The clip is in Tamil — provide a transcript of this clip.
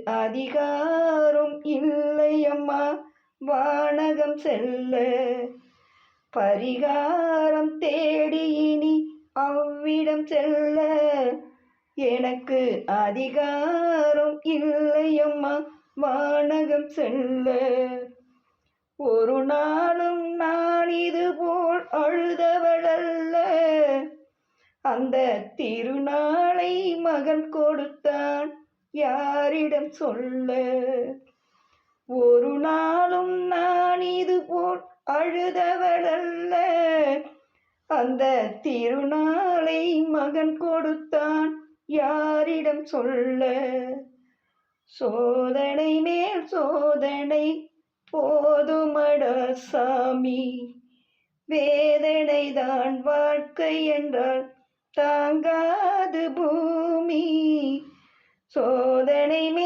அதிகாரம் இல்லையம்மா வானகம் செல்ல. பரிகாரம் தேடி இனி அவ்விடம் செல்ல எனக்கு அதிகாரம் இல்லையம்மா வானகம் செல்ல. ஒரு நாளும் நான் இதுபோல் அழுதவளல்ல. அந்த திருநாளை மகன் கொடுத்தான் யாரிடம் சொல்ல. ஒரு நாளும் நான் இதுபோல் அழுதவளல்ல. அந்த திருநாளை மகன் கொடுத்தான் யாரிடம் சொல்ல. சோதனை மேல் சோதனை போதுமடா சாமி, வேதனைதான் வாழ்க்கை என்றால் தாங்காது பூமி. சோதனை மேல்